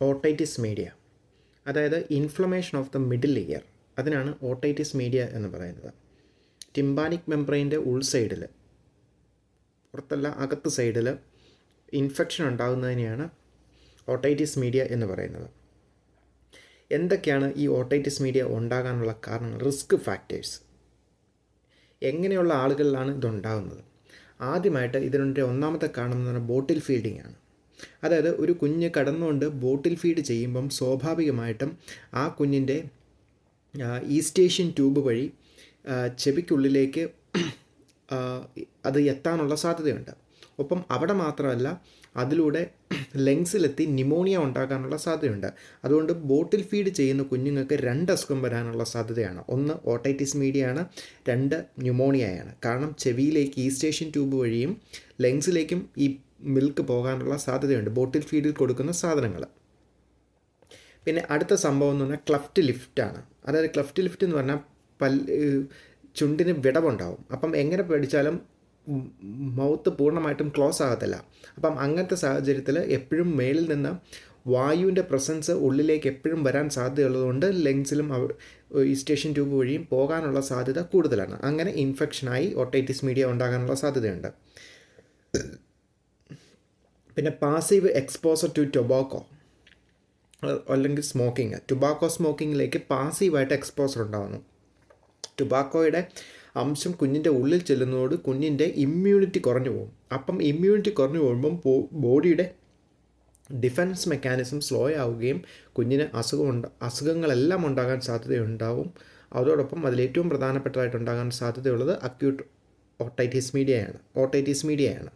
Otitis media, അതായത് inflammation of the middle year, അതിനാണ് otitis media എന്ന് പറയുന്നത്. ടിംബാനിക് മെംബ്രെയിൻ്റെ ഉൾസൈഡിൽ, പുറത്തല്ല അകത്ത് സൈഡിൽ ഇൻഫെക്ഷൻ ഉണ്ടാകുന്നതിനെയാണ് ഓട്ടൈറ്റിസ് മീഡിയ എന്ന് പറയുന്നത്. എന്തൊക്കെയാണ് ഈ ഓട്ടൈറ്റിസ് മീഡിയ ഉണ്ടാകാനുള്ള കാരണങ്ങൾ, റിസ്ക് ഫാക്ടേഴ്സ്, എങ്ങനെയുള്ള ആളുകളിലാണ് ഇതുണ്ടാകുന്നത്? ആദ്യമായിട്ട് ഇതിൻ്റെ ഒന്നാമത്തെ കാരണം എന്ന് പറഞ്ഞാൽ ബോട്ടിൽ ഫീഡിംഗ് ആണ്. അതായത് ഒരു കുഞ്ഞ് കടന്നുകൊണ്ട് ബോട്ടിൽ ഫീഡ് ചെയ്യുമ്പം സ്വാഭാവികമായിട്ടും ആ കുഞ്ഞിൻ്റെ ഈസ്റ്റേഷ്യൻ ട്യൂബ് വഴി ചെവിക്കുള്ളിലേക്ക് അത് എത്താനുള്ള സാധ്യതയുണ്ട്. ഒപ്പം അവിടെ മാത്രമല്ല, അതിലൂടെ ലങ്സിലെത്തി ന്യൂമോണിയ ഉണ്ടാകാനുള്ള സാധ്യതയുണ്ട്. അതുകൊണ്ട് ബോട്ടിൽ ഫീഡ് ചെയ്യുന്ന കുഞ്ഞുങ്ങൾക്ക് 2 അസുഖം വരാനുള്ള സാധ്യതയാണ്. ഒന്ന് ഓട്ടൈറ്റിസ് മീഡിയയാണ്, 2 ന്യൂമോണിയയാണ്. കാരണം ചെവിയിലേക്ക് ഈസ്റ്റേഷ്യൻ ട്യൂബ് വഴിയും ലങ്സിലേക്കും ഈ മിൽക്ക് പോകാനുള്ള സാധ്യതയുണ്ട് ബോട്ടിൽ ഫീഡിൽ കൊടുക്കുന്ന സാധനങ്ങൾ. പിന്നെ അടുത്ത സംഭവം എന്ന് പറഞ്ഞാൽ ക്ലഫ്റ്റ് ലിഫ്റ്റാണ്. അതായത് ക്ലഫ്റ്റ് ലിഫ്റ്റ് എന്ന് പറഞ്ഞാൽ ചുണ്ടിന് വിടവുണ്ടാവും. അപ്പം എങ്ങനെ പഠിച്ചാലും മൗത്ത് പൂർണ്ണമായിട്ടും ക്ലോസ് ആകത്തില്ല. അപ്പം അങ്ങനത്തെ സാഹചര്യത്തിൽ എപ്പോഴും മേളിൽ നിന്ന് വായുവിൻ്റെ പ്രസൻസ് ഉള്ളിലേക്ക് എപ്പോഴും വരാൻ സാധ്യതയുള്ളതുകൊണ്ട് ലങ്സിലും ഈസ്റ്റേഷ്യൻ ട്യൂബ് വഴിയും പോകാനുള്ള സാധ്യത കൂടുതലാണ്. അങ്ങനെ ഇൻഫെക്ഷനായി ഓട്ടൈറ്റിസ് മീഡിയ ഉണ്ടാകാനുള്ള സാധ്യതയുണ്ട്. പിന്നെ പാസീവ് എക്സ്പോസർ ടു ടൊബാക്കോ അല്ലെങ്കിൽ സ്മോക്കിംഗ്. ടുബാക്കോ സ്മോക്കിങ്ങിലേക്ക് പാസീവായിട്ട് എക്സ്പോസർ ഉണ്ടാകുന്നു. ടുബാക്കോയുടെ അംശം കുഞ്ഞിൻ്റെ ഉള്ളിൽ ചെല്ലുന്നതോട് കുഞ്ഞിൻ്റെ ഇമ്മ്യൂണിറ്റി കുറഞ്ഞു പോകും. അപ്പം ഇമ്മ്യൂണിറ്റി കുറഞ്ഞു പോകുമ്പം ബോഡിയുടെ ഡിഫൻസ് മെക്കാനിസം സ്ലോ ആവുകയും കുഞ്ഞിന് അസുഖങ്ങളെല്ലാം ഉണ്ടാകാൻ സാധ്യതയുണ്ടാവും. അതോടൊപ്പം അതിലേറ്റവും പ്രധാനപ്പെട്ടതായിട്ടുണ്ടാകാൻ സാധ്യതയുള്ളത് അക്യൂട്ട് ഓട്ടൈറ്റിസ് മീഡിയയാണ്.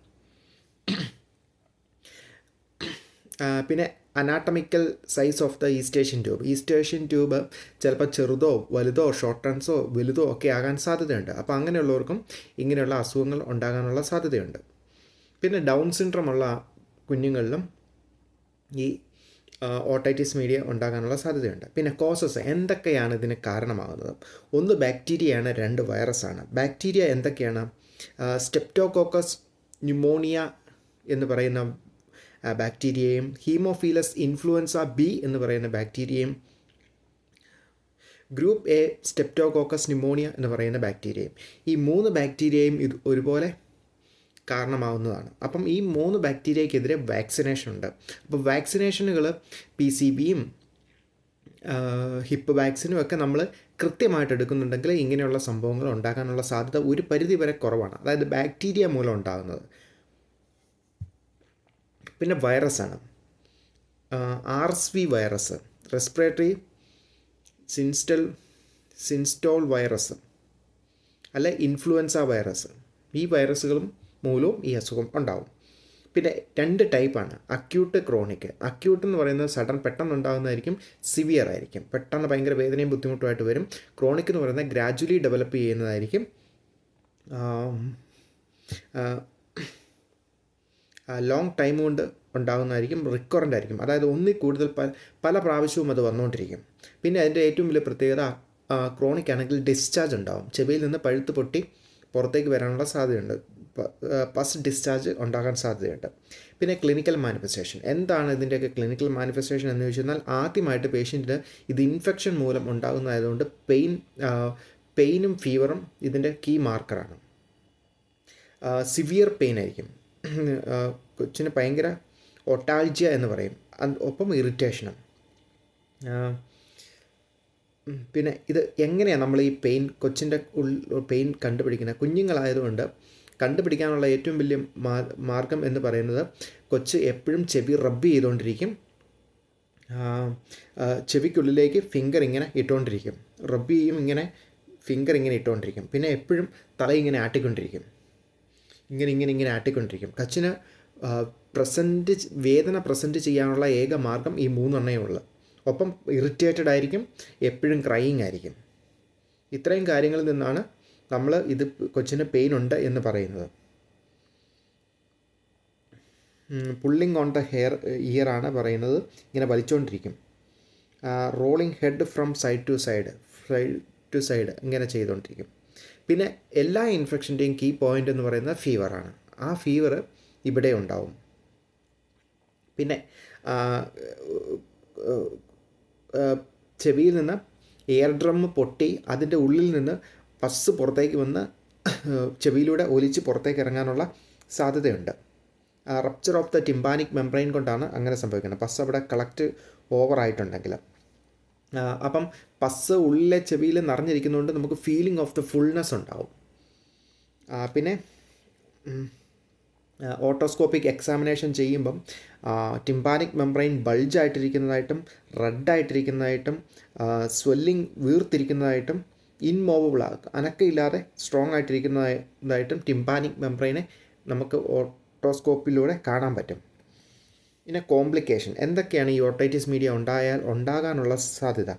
പിന്നെ anatomical size of the Eustachian tube ചിലപ്പോൾ ചെറുതോ വലുതോ ഷോർട്ടൻസോ വലുതോ ഒക്കെ ആകാൻ സാധ്യതയുണ്ട്. അപ്പോൾ അങ്ങനെയുള്ളവർക്കും ഇങ്ങനെയുള്ള അസുഖങ്ങൾ ഉണ്ടാകാനുള്ള സാധ്യതയുണ്ട്. പിന്നെ ഡൗൺ സിൻഡ്രോം ഉള്ള കുഞ്ഞുങ്ങളിലും ഈ ഓട്ടൈറ്റിസ് മീഡിയ ഉണ്ടാകാനുള്ള സാധ്യതയുണ്ട്. പിന്നെ കോസസ് എന്തൊക്കെയാണ് ഇതിന് കാരണമാകുന്നത്? 1 ബാക്ടീരിയയാണ്, 2 വൈറസാണ്. ബാക്ടീരിയ എന്തൊക്കെയാണ്? സ്ട്രെപ്റ്റോകോക്കസ് ന്യൂമോണിയ എന്ന് പറയുന്ന ബാക്ടീരിയയും ഹീമോഫീലസ് ഇൻഫ്ലുവൻസ ബി എന്ന് പറയുന്ന ബാക്ടീരിയയും ഗ്രൂപ്പ് എ സ്ട്രെപ്റ്റോകോക്കസ് ന്യൂമോണിയ എന്ന് പറയുന്ന ബാക്ടീരിയയും, ഈ 3 ബാക്ടീരിയയും ഇത് ഒരുപോലെ കാരണമാവുന്നതാണ്. അപ്പം ഈ 3 ബാക്ടീരിയക്കെതിരെ വാക്സിനേഷൻ ഉണ്ട്. അപ്പോൾ വാക്സിനേഷനുകൾ PCBയും ഹിപ്പ് വാക്സിനും ഒക്കെ നമ്മൾ കൃത്യമായിട്ട് എടുക്കുന്നുണ്ടെങ്കിൽ ഇങ്ങനെയുള്ള സംഭവങ്ങൾ ഉണ്ടാകാനുള്ള സാധ്യത ഒരു പരിധി വരെ കുറവാണ്. അതായത് ബാക്ടീരിയ മൂലം ഉണ്ടാകുന്നത്. പിന്നെ വൈറസാണ്. RSV വൈറസ്, റെസ്പിറേറ്ററി സിൻസ്റ്റോൾ വൈറസ് അല്ല ഇൻഫ്ലുവൻസ വൈറസ്, ഈ വൈറസുകളും മൂലവും ഈ അസുഖം ഉണ്ടാവും. പിന്നെ 2 ടൈപ്പാണ്, അക്യൂട്ട്, ക്രോണിക്. അക്യൂട്ട് എന്ന് പറയുന്നത് സഡൻ പെട്ടെന്ന് ഉണ്ടാകുന്നതായിരിക്കും, സിവിയർ ആയിരിക്കും, പെട്ടെന്ന് ഭയങ്കര വേദനയും ബുദ്ധിമുട്ടുമായിട്ട് വരും. ക്രോണിക് എന്ന് പറയുന്നത് ഗ്രാജുവലി ഡെവലപ്പ് ചെയ്യുന്നതായിരിക്കും, ലോങ് ടൈം കൊണ്ട് ഉണ്ടാകുന്നതായിരിക്കും, റിക്കറൻ്റ് ആയിരിക്കും. അതായത് ഒന്നിൽ കൂടുതൽ പല പ്രാവശ്യവും അത് വന്നുകൊണ്ടിരിക്കും. പിന്നെ അതിൻ്റെ ഏറ്റവും വലിയ പ്രത്യേകത ക്രോണിക് ആണെങ്കിൽ ഡിസ്ചാർജ് ഉണ്ടാകും. ചെവിയിൽ നിന്ന് പഴുത്ത് പൊട്ടി പുറത്തേക്ക് വരാനുള്ള സാധ്യതയുണ്ട്, പസ് ഡിസ്ചാർജ് ഉണ്ടാകാൻ സാധ്യതയുണ്ട്. പിന്നെ ക്ലിനിക്കൽ മാനിഫെസ്റ്റേഷൻ. എന്താണ് ഇതിൻ്റെയൊക്കെ ക്ലിനിക്കൽ മാനിഫെസ്റ്റേഷൻ എന്ന് ചോദിച്ചാൽ, ആദ്യമായിട്ട് പേഷ്യൻറ്റിന് ഇത് ഇൻഫെക്ഷൻ മൂലം ഉണ്ടാകുന്നതായതുകൊണ്ട് പെയിനും ഫീവറും ഇതിൻ്റെ കീ മാർക്കറാണ്. സിവിയർ പെയിൻ ആയിരിക്കും, കൊച്ചിന് ഭയങ്കര ഒട്ടാൾജിയ എന്ന് പറയും, ഒപ്പം ഇറിറ്റേഷനും. പിന്നെ ഇത് എങ്ങനെയാണ് നമ്മൾ ഈ കൊച്ചിൻ്റെ പെയിൻ കണ്ടുപിടിക്കുന്നത്? കുഞ്ഞുങ്ങളായതുകൊണ്ട് കണ്ടുപിടിക്കാനുള്ള ഏറ്റവും വലിയ മാർഗം എന്ന് പറയുന്നത്, കൊച്ച് എപ്പോഴും ചെവി റബ്ബ് ചെയ്തുകൊണ്ടിരിക്കും, ചെവിക്കുള്ളിലേക്ക് ഫിംഗർ ഇങ്ങനെ ഇട്ടുകൊണ്ടിരിക്കും, റബ്ബ് ചെയ്യും, ഇങ്ങനെ ഫിംഗർ ഇങ്ങനെ ഇട്ടുകൊണ്ടിരിക്കും. പിന്നെ എപ്പോഴും തല ഇങ്ങനെ ആട്ടിക്കൊണ്ടിരിക്കും, ഇങ്ങനെ ആട്ടിക്കൊണ്ടിരിക്കും. കൊച്ചിന് വേദന പ്രസൻറ്റ് ചെയ്യാനുള്ള ഏക മാർഗം ഈ 3 എണ്ണമേ ഉള്ളൂ. ഒപ്പം ഇറിറ്റേറ്റഡ് ആയിരിക്കും, എപ്പോഴും ക്രൈയിങ് ആയിരിക്കും. ഇത്രയും കാര്യങ്ങളിൽ നിന്നാണ് നമ്മൾ ഇത് കൊച്ചിന് പെയിൻ ഉണ്ട് എന്ന് പറയുന്നത്. പുള്ളിങ് ഓൺ ദ ഇയറാണ് പറയുന്നത്, ഇങ്ങനെ വലിച്ചുകൊണ്ടിരിക്കും. Rolling head from side to side ഇങ്ങനെ ചെയ്തുകൊണ്ടിരിക്കും. പിന്നെ എല്ലാ ഇൻഫെക്ഷൻ്റെയും കീ പോയിൻ്റ് എന്ന് പറയുന്നത് ഫീവറാണ്. ആ ഫീവർ ഇവിടെ ഉണ്ടാവും. പിന്നെ ചെവിയിൽ നിന്ന് എയർ ഡ്രം പൊട്ടി അതിൻ്റെ ഉള്ളിൽ നിന്ന് പസ് പുറത്തേക്ക് വന്ന് ചെവിയിലൂടെ ഒലിച്ച് പുറത്തേക്ക് ഇറങ്ങാനുള്ള സാധ്യതയുണ്ട്. Rupture of the tympanic membrane കൊണ്ടാണ് അങ്ങനെ സംഭവിക്കുന്നത്, പസ് അവിടെ കളക്ട് ഓവറായിട്ടുണ്ടെങ്കിൽ. അപ്പം പസ് ഉള്ളിലെ ചെവിയിൽ നിറഞ്ഞിരിക്കുന്നതുകൊണ്ട് നമുക്ക് ഫീലിംഗ് ഓഫ് ദ ഫുൾനെസ് ഉണ്ടാവും. പിന്നെ ഓട്ടോസ്കോപ്പിക് എക്സാമിനേഷൻ ചെയ്യുമ്പം ടിമ്പാനിക് മെംബ്രെയിൻ ബൾജായിട്ടിരിക്കുന്നതായിട്ടും റെഡായിട്ടിരിക്കുന്നതായിട്ടും സ്വെല്ലിങ് വീർത്തിരിക്കുന്നതായിട്ടും ഇൻമൂവബിൾ അനക്കമില്ലാതെ സ്ട്രോങ് ആയിട്ടിരിക്കുന്നതായിട്ടും ടിമ്പാനിക് മെംബ്രെയിനെ നമുക്ക് ഓട്ടോസ്കോപ്പിലൂടെ കാണാൻ പറ്റും. പിന്നെ കോംപ്ലിക്കേഷൻ എന്തൊക്കെയാണ് ഈ ഓട്ടൈറ്റിസ് മീഡിയ ഉണ്ടാകാനുള്ള സാധ്യത?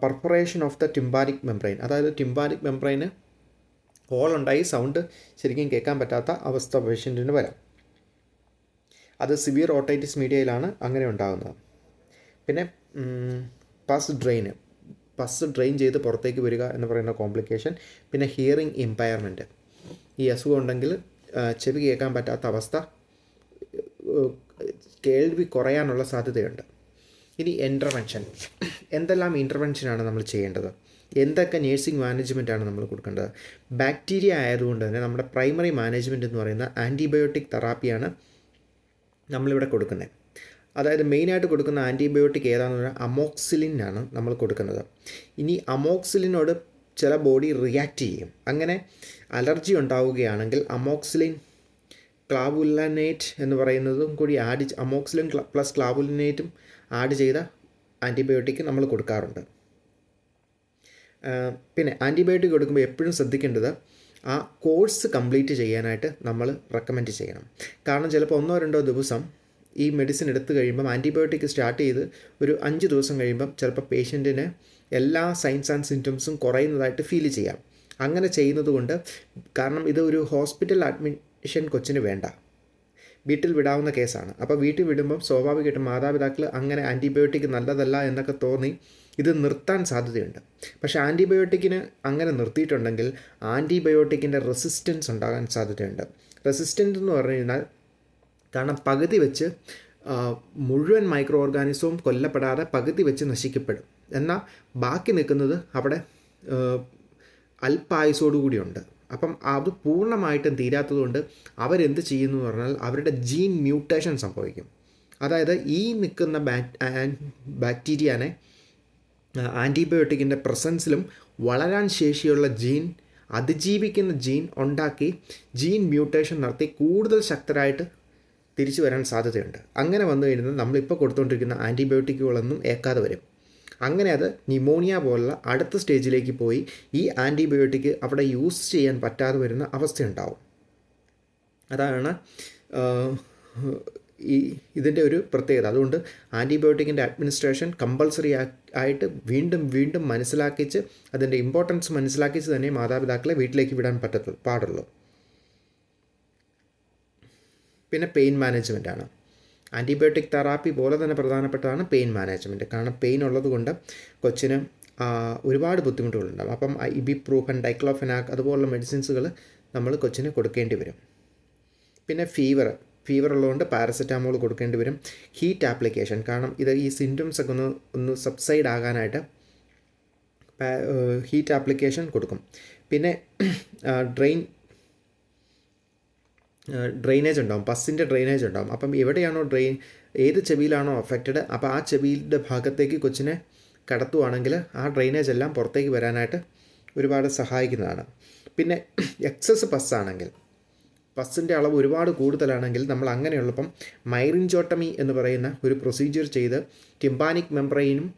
Perforation of the tympanic membrane, അതായത് ടിമ്പാനിക് മെംബ്രെയിന് ഹോളുണ്ടായി സൗണ്ട് ശരിക്കും കേൾക്കാൻ പറ്റാത്ത അവസ്ഥ പേഷ്യൻറ്റിന് വരാം. അത് സിവിയർ ഓട്ടൈറ്റിസ് മീഡിയയിലാണ് അങ്ങനെ ഉണ്ടാകുന്നത്. പിന്നെ പസ് ഡ്രെയിൻ ചെയ്ത് പുറത്തേക്ക് വരിക എന്ന് പറയുന്ന കോംപ്ലിക്കേഷൻ. പിന്നെ ഹിയറിംഗ് ഇമ്പയർമെൻറ്റ്, ഈ അസുഖം ഉണ്ടെങ്കിൽ ചെവി കേൾക്കാൻ പറ്റാത്ത അവസ്ഥ, കേൾവി കുറയാനുള്ള സാധ്യതയുണ്ട്. ഇനി ഇൻ്റർവെൻഷൻ, എന്തെല്ലാം ഇൻ്റർവെൻഷനാണ് നമ്മൾ ചെയ്യേണ്ടത്, എന്തൊക്കെ നേഴ്സിംഗ് മാനേജ്മെൻറ്റാണ് നമ്മൾ കൊടുക്കേണ്ടത്? ബാക്ടീരിയ ആയതുകൊണ്ട് തന്നെ നമ്മുടെ പ്രൈമറി മാനേജ്മെൻറ്റ് എന്ന് പറയുന്ന ആൻറ്റിബയോട്ടിക് തെറാപ്പിയാണ് നമ്മളിവിടെ കൊടുക്കുന്നത്. അതായത് മെയിനായിട്ട് കൊടുക്കുന്ന ആൻറ്റിബയോട്ടിക് ഏതാണെന്ന് പറഞ്ഞാൽ അമോക്സിലിനാണ് നമ്മൾ കൊടുക്കുന്നത്. ഇനി അമോക്സിലിനോട് ചില ബോഡി റിയാക്റ്റ് ചെയ്യും. അങ്ങനെ അലർജി ഉണ്ടാവുകയാണെങ്കിൽ അമോക്സിലിൻ ക്ലാവുലിനേറ്റ് എന്ന് പറയുന്നതും കൂടി അമോക്സിലിൻ പ്ലസ് ക്ലാവുലിനേറ്റും ആഡ് ചെയ്ത ആൻറ്റിബയോട്ടിക് നമ്മൾ കൊടുക്കാറുണ്ട്. പിന്നെ ആൻറ്റിബയോട്ടിക് കൊടുക്കുമ്പോൾ എപ്പോഴും ശ്രദ്ധിക്കേണ്ടത് ആ കോഴ്സ് കംപ്ലീറ്റ് ചെയ്യാനായിട്ട് നമ്മൾ റെക്കമെൻഡ് ചെയ്യണം. കാരണം ചിലപ്പോൾ 1-2 ദിവസം ഈ മെഡിസിൻ എടുത്തു കഴിയുമ്പം ആൻറ്റിബയോട്ടിക് സ്റ്റാർട്ട് ചെയ്ത് ഒരു 5 ദിവസം കഴിയുമ്പം ചിലപ്പോൾ പേഷ്യൻറ്റിന് എല്ലാ സൈൻസ് ആൻഡ് സിംറ്റംസും കുറയുന്നതായിട്ട് ഫീൽ ചെയ്യാം. അങ്ങനെ ചെയ്യുന്നത് കൊണ്ട്, കാരണം ഇത് ഒരു ഹോസ്പിറ്റൽ അഡ്മിഷൻ കൊച്ചിന് വേണ്ട, വീട്ടിൽ വിടാവുന്ന കേസാണ്. അപ്പോൾ വീട്ടിൽ വിടുമ്പം സ്വാഭാവികമായിട്ടും മാതാപിതാക്കൾ അങ്ങനെ ആൻറ്റിബയോട്ടിക് നല്ലതല്ല എന്നൊക്കെ തോന്നി ഇത് നിർത്താൻ സാധ്യതയുണ്ട്. പക്ഷേ ആൻറ്റിബയോട്ടിക്കിന് അങ്ങനെ നിർത്തിയിട്ടുണ്ടെങ്കിൽ ആൻറ്റിബയോട്ടിക്കിൻ്റെ റെസിസ്റ്റൻസ് ഉണ്ടാകാൻ സാധ്യതയുണ്ട്. റെസിസ്റ്റൻസ് എന്ന് പറഞ്ഞു കഴിഞ്ഞാൽ, കാരണം പകുതി വെച്ച് മുഴുവൻ മൈക്രോ ഓർഗാനിസവും കൊല്ലപ്പെടാതെ പകുതി വെച്ച് നശിക്കപ്പെടും. എന്നാൽ ബാക്കി നിൽക്കുന്നത് അവിടെ അല്പായുസോടുകൂടിയുണ്ട്. അപ്പം അത് പൂർണ്ണമായിട്ടും തീരാത്തതുകൊണ്ട് അവരെന്ത് ചെയ്യുന്നു എന്ന് പറഞ്ഞാൽ അവരുടെ ജീൻ മ്യൂട്ടേഷൻ സംഭവിക്കും. അതായത് ഈ നിൽക്കുന്ന ബാക്ടീരിയനെ ആൻറ്റിബയോട്ടിക്കിൻ്റെ പ്രസൻസിലും വളരാൻ ശേഷിയുള്ള ജീൻ, അതിജീവിക്കുന്ന ജീൻ ഉണ്ടാക്കി ജീൻ മ്യൂട്ടേഷൻ നടത്തി കൂടുതൽ ശക്തരായിട്ട് തിരിച്ചു വരാൻ സാധ്യതയുണ്ട്. അങ്ങനെ വന്നു കഴിഞ്ഞാൽ നമ്മളിപ്പോൾ കൊടുത്തുകൊണ്ടിരിക്കുന്ന ആൻറ്റിബയോട്ടിക്കുകളൊന്നും ഏൽക്കാതെ വരും. അങ്ങനെ അത് ന്യൂമോണിയ പോലുള്ള അടുത്ത സ്റ്റേജിലേക്ക് പോയി ഈ ആൻറ്റിബയോട്ടിക് അവിടെ യൂസ് ചെയ്യാൻ പറ്റാതെ വരുന്ന അവസ്ഥയുണ്ടാവും. അതാണ് ഇതിൻ്റെ ഒരു പ്രത്യേകത. അതുകൊണ്ട് ആൻറ്റിബയോട്ടിക്കിൻ്റെ അഡ്മിനിസ്ട്രേഷൻ കമ്പൾസറി ആയിട്ട് വീണ്ടും മനസ്സിലാക്കിച്ച് അതിൻ്റെ ഇമ്പോർട്ടൻസ് മനസ്സിലാക്കിച്ച് തന്നെ മാതാപിതാക്കളെ വീട്ടിലേക്ക് വിടാൻ പാടുള്ളൂ. പിന്നെ പെയിൻ മാനേജ്മെൻറ്റാണ്. ആൻറ്റിബയോട്ടിക് തെറാപ്പി പോലെ തന്നെ പ്രധാനപ്പെട്ടതാണ് പെയിൻ മാനേജ്മെൻറ്റ്. കാരണം പെയിൻ ഉള്ളത് കൊണ്ട് കൊച്ചിന് ഒരുപാട് ബുദ്ധിമുട്ടുകളുണ്ടാകും. അപ്പം ഇബിപ്രൂഫൻ, ഡൈക്ലോഫെനാക് അതുപോലുള്ള മെഡിസിൻസുകൾ നമ്മൾ കൊച്ചിന് കൊടുക്കേണ്ടി വരും. പിന്നെ ഫീവർ ഉള്ളതുകൊണ്ട് പാരസെറ്റാമോൾ കൊടുക്കേണ്ടി വരും. ഹീറ്റ് ആപ്ലിക്കേഷൻ, കാരണം ഇത് ഈ സിംറ്റംസ് ഒക്കെ ഒന്ന് സബ്സൈഡ് ആകാനായിട്ട് ഹീറ്റ് ആപ്ലിക്കേഷൻ കൊടുക്കും. പിന്നെ ഡ്രെയിനേജ് ഉണ്ടാവും, പസ്സിൻ്റെ ഡ്രെയിനേജ് ഉണ്ടാവും. അപ്പം എവിടെയാണോ ഏത് ചെവിയിലാണോ അഫക്റ്റഡ്, അപ്പോൾ ആ ചെവിയുടെ ഭാഗത്തേക്ക് കൊച്ചിനെ കടത്തുവാണെങ്കിൽ ആ ഡ്രെയിനേജ് എല്ലാം പുറത്തേക്ക് വരാനായിട്ട് ഒരുപാട് സഹായിക്കുന്നതാണ്. പിന്നെ എക്സസ് പസ്സാണെങ്കിൽ, പസ്സിൻ്റെ അളവ് ഒരുപാട് കൂടുതലാണെങ്കിൽ നമ്മൾ അങ്ങനെയുള്ളപ്പം മൈറിഞ്ചോട്ടമി എന്ന് പറയുന്ന ഒരു പ്രൊസീജിയർ ചെയ്ത് ടിമ്പാനിക് മെംബ്രെയിനും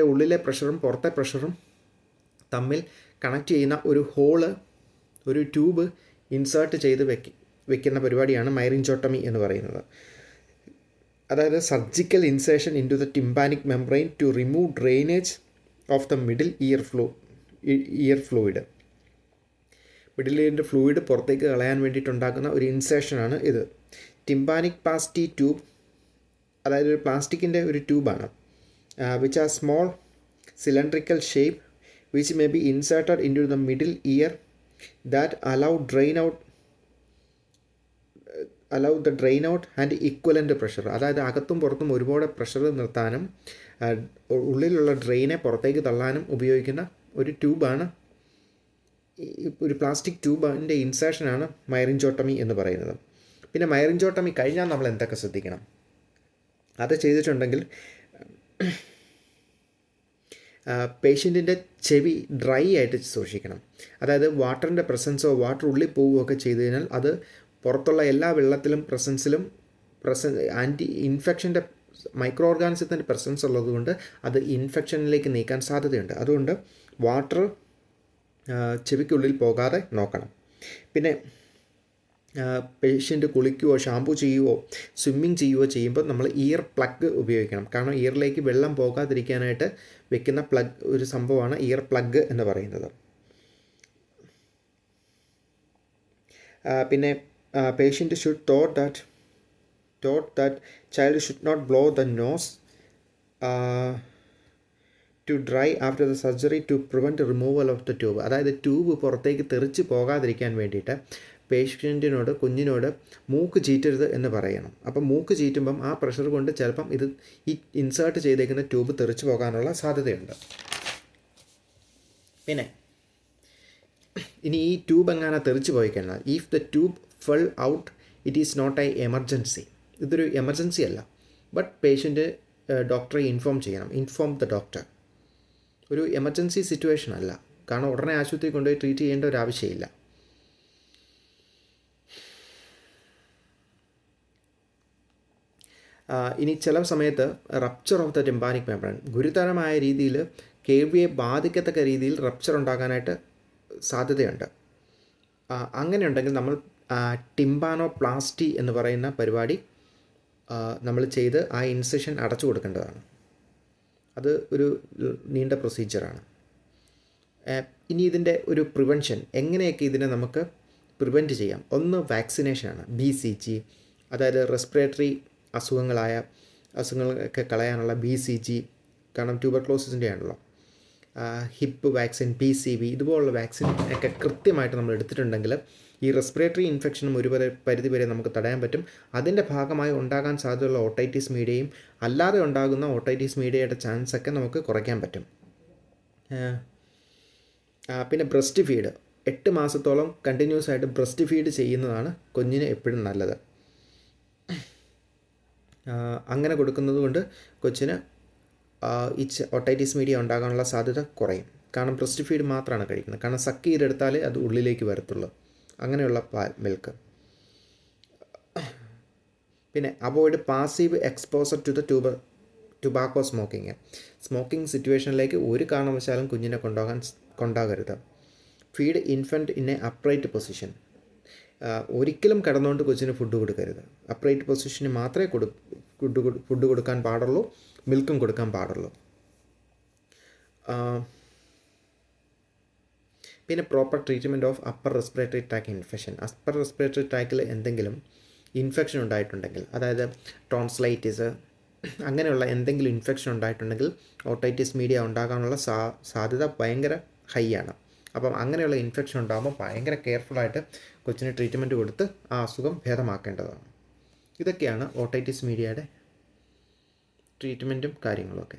ഉള്ളിലെ പ്രഷറും പുറത്തെ പ്രഷറും തമ്മിൽ കണക്ട് ചെയ്യുന്ന ഒരു ട്യൂബ് ഇൻസേർട്ട് ചെയ്ത് വെക്കുന്ന പരിപാടിയാണ് മൈറിഞ്ചോട്ടമി എന്ന് പറയുന്നത്. അതായത് surgical incision into the tympanic membrane to remove drainage of the middle ear fluid. Middle ഇയറിൻ്റെ ഫ്ലൂയിഡ് പുറത്തേക്ക് കളയാൻ വേണ്ടിയിട്ടുണ്ടാക്കുന്ന ഒരു ഇൻസേഷനാണ് ഇത്. ടിമ്പാനിക് പാസ്റ്റി ട്യൂബ്, അതായത് ഒരു പ്ലാസ്റ്റിക്കിൻ്റെ ഒരു ട്യൂബാണ്, which are small cylindrical shape which may be inserted into the middle ear that allow drain out allow the drain out and equivalent pressure, അതായത് അകത്തും പുറത്തും ഒരുപാട് പ്രഷർ നിർത്താനും ഉള്ളിലുള്ള ഡ്രെയിനെ പുറത്തേക്ക് തള്ളാനും ഉപയോഗിക്കുന്ന ഒരു ട്യൂബാണ്, ഒരു പ്ലാസ്റ്റിക് ട്യൂബിൻ്റെ ഇൻസേഷനാണ് മൈറിഞ്ചോട്ടമി എന്ന് പറയുന്നത്. പിന്നെ മൈറിഞ്ചോട്ടമി കഴിഞ്ഞാൽ നമ്മൾ എന്തൊക്കെ ശ്രദ്ധിക്കണം? അത് ചെയ്തിട്ടുണ്ടെങ്കിൽ പേഷ്യൻറ്റിൻ്റെ ചെവി ഡ്രൈ ആയിട്ട് സൂക്ഷിക്കണം. അതായത് വാട്ടറിൻ്റെ പ്രസൻസോ വാട്ടർ ഉള്ളിൽ പോവുകയോ ഒക്കെ ചെയ്തു കഴിഞ്ഞാൽ അത് പുറത്തുള്ള എല്ലാ വെള്ളത്തിലും ആൻറ്റി ഇൻഫെക്ഷൻ്റെ മൈക്രോ ഓർഗാനിസത്തിൻ്റെ പ്രസൻസ് ഉള്ളതുകൊണ്ട് അത് ഇൻഫെക്ഷനിലേക്ക് നീക്കാൻ സാധ്യതയുണ്ട്. അതുകൊണ്ട് വാട്ടർ ചെവിക്കുള്ളിൽ പോകാതെ നോക്കണം. പിന്നെ പേഷ്യൻ്റ് കുളിക്കുകയോ ഷാമ്പു ചെയ്യുകയോ സ്വിമ്മിങ് ചെയ്യുകയോ ചെയ്യുമ്പോൾ നമ്മൾ ഇയർ പ്ലഗ് ഉപയോഗിക്കണം. കാരണം ഇയറിലേക്ക് വെള്ളം പോകാതിരിക്കാനായിട്ട് വെക്കുന്ന ഒരു സംഭവമാണ് ഇയർ പ്ലഗ് എന്ന് പറയുന്നത്. പിന്നെ patient should taught that child should not blow the nose to dry after the surgery to prevent removal of the tube. അതായത് ട്യൂബ് പുറത്തേക്ക് തെറിച്ച് പോകാതിരിക്കാൻ വേണ്ടിയിട്ട് കുഞ്ഞിനോട് മൂക്ക് ചീറ്റരുത് എന്ന് പറയണം. അപ്പം മൂക്ക് ചീറ്റുമ്പം ആ പ്രഷർ കൊണ്ട് ചിലപ്പം ഈ ഇൻസേർട്ട് ചെയ്തേക്കുന്ന ട്യൂബ് തെറിച്ച് പോകാനുള്ള സാധ്യതയുണ്ട്. പിന്നെ ഇനി ഈ ട്യൂബ് എങ്ങനെ തെറിച്ച് പോയി കഴിഞ്ഞാൽ, if the tube fell out it is not a emergency. ഇതൊരു എമർജൻസി അല്ല, ബട്ട് പേഷ്യൻ്റ് ഡോക്ടറെ ഇൻഫോം ദ ഡോക്ടർ. ഒരു എമർജൻസി സിറ്റുവേഷൻ അല്ല, കാരണം ഉടനെ ആശുപത്രി കൊണ്ടുപോയി ട്രീറ്റ് ചെയ്യേണ്ട ഒരു ആവശ്യമില്ല. ഇനി ചില സമയത്ത് rupture of the tympanic membrane ഗുരുതരമായ രീതിയിൽ കേൾവിയെ ബാധിക്കത്തക്ക രീതിയിൽ റപ്ചർ ഉണ്ടാകാനായിട്ട് സാധ്യതയുണ്ട്. അങ്ങനെ ഉണ്ടെങ്കിൽ നമ്മൾ ടിമ്പാനോപ്ലാസ്റ്റി എന്ന് പറയുന്ന പരിപാടി നമ്മൾ ചെയ്ത് ആ ഇൻസെഷൻ അടച്ചു കൊടുക്കേണ്ടതാണ്. അത് ഒരു നീണ്ട പ്രൊസീജിയറാണ്. ഇനി ഇതിൻ്റെ ഒരു പ്രിവെൻഷൻ, എങ്ങനെയൊക്കെ ഇതിനെ നമുക്ക് പ്രിവെൻറ്റ് ചെയ്യാം? ഒന്ന് വാക്സിനേഷനാണ്. BCG, അതായത് റെസ്പിറേറ്ററി അസുഖങ്ങളൊക്കെ കളയാനുള്ള BCG, കാരണം ട്യൂബർക്ലോസിസിൻ്റെ ആണല്ലോ. ഹിപ്പ് വാക്സിൻ, PCV, ഇതുപോലുള്ള വാക്സിൻ ഒക്കെ കൃത്യമായിട്ട് നമ്മൾ എടുത്തിട്ടുണ്ടെങ്കിൽ ഈ റെസ്പിറേറ്ററി ഇൻഫെക്ഷനും ഒരു പരിധി വരെ നമുക്ക് തടയാൻ പറ്റും. അതിൻ്റെ ഭാഗമായി ഉണ്ടാകാൻ സാധ്യതയുള്ള ഓട്ടൈറ്റിസ് മീഡിയയും അല്ലാതെ ഉണ്ടാകുന്ന ഓട്ടൈറ്റിസ് മീഡിയയുടെ ചാൻസൊക്കെ നമുക്ക് കുറയ്ക്കാൻ പറ്റും. പിന്നെ ബ്രസ്റ്റ് ഫീഡ്, 8 മാസത്തോളം കണ്ടിന്യൂസ് ആയിട്ട് ബ്രസ്റ്റ് ഫീഡ് ചെയ്യുന്നതാണ് കുഞ്ഞിന് എപ്പോഴും നല്ലത്. അങ്ങനെ കൊടുക്കുന്നത് കൊണ്ട് കൊച്ചിന് ഈ ഓട്ടൈറ്റിസ് മീഡിയ ഉണ്ടാകാനുള്ള സാധ്യത കുറയും. കാരണം ബ്രസ്റ്റ് ഫീഡ് മാത്രമാണ് കഴിക്കുന്നത്. കാരണം സക്ക് ചെയ്തെടുത്താലേ അത് ഉള്ളിലേക്ക് വരത്തുള്ളൂ, അങ്ങനെയുള്ള മിൽക്ക്. പിന്നെ avoid passive exposure to the tobacco smoking സിറ്റുവേഷനിലേക്ക് ഒരു കാരണവശാലും കുഞ്ഞിനെ കൊണ്ടാകരുത്. Feed infant in a upright position, ഒരിക്കലും കിടന്നുകൊണ്ട് കൊച്ചിന് ഫുഡ് കൊടുക്കരുത്. അപ്രൈറ്റ് പൊസിഷന് മാത്രമേ ഫുഡ് കൊടുക്കാൻ പാടുള്ളൂ, മിൽക്കും കൊടുക്കാൻ പാടുള്ളൂ. പിന്നെ proper treatment of upper respiratory track infection. Upper respiratory ട്രാക്കിൽ എന്തെങ്കിലും ഇൻഫെക്ഷൻ ഉണ്ടായിട്ടുണ്ടെങ്കിൽ, അതായത് ടോൺസിലൈറ്റിസ് അങ്ങനെയുള്ള എന്തെങ്കിലും ഇൻഫെക്ഷൻ ഉണ്ടായിട്ടുണ്ടെങ്കിൽ ഓട്ടൈറ്റിസ് മീഡിയ ഉണ്ടാകാനുള്ള സാധ്യത ഭയങ്കര ഹൈ ആണ്. അപ്പം അങ്ങനെയുള്ള ഇൻഫെക്ഷൻ ഉണ്ടാകുമ്പോൾ ഭയങ്കര കെയർഫുള്ളായിട്ട് കൊച്ചിന് ട്രീറ്റ്മെൻറ്റ് കൊടുത്ത് ആ അസുഖം ഭേദമാക്കേണ്ടതാണ്. ഇതൊക്കെയാണ് ഓട്ടൈറ്റിസ് മീഡിയയുടെ ട്രീറ്റ്മെൻറ്റും കാര്യങ്ങളുമൊക്കെ.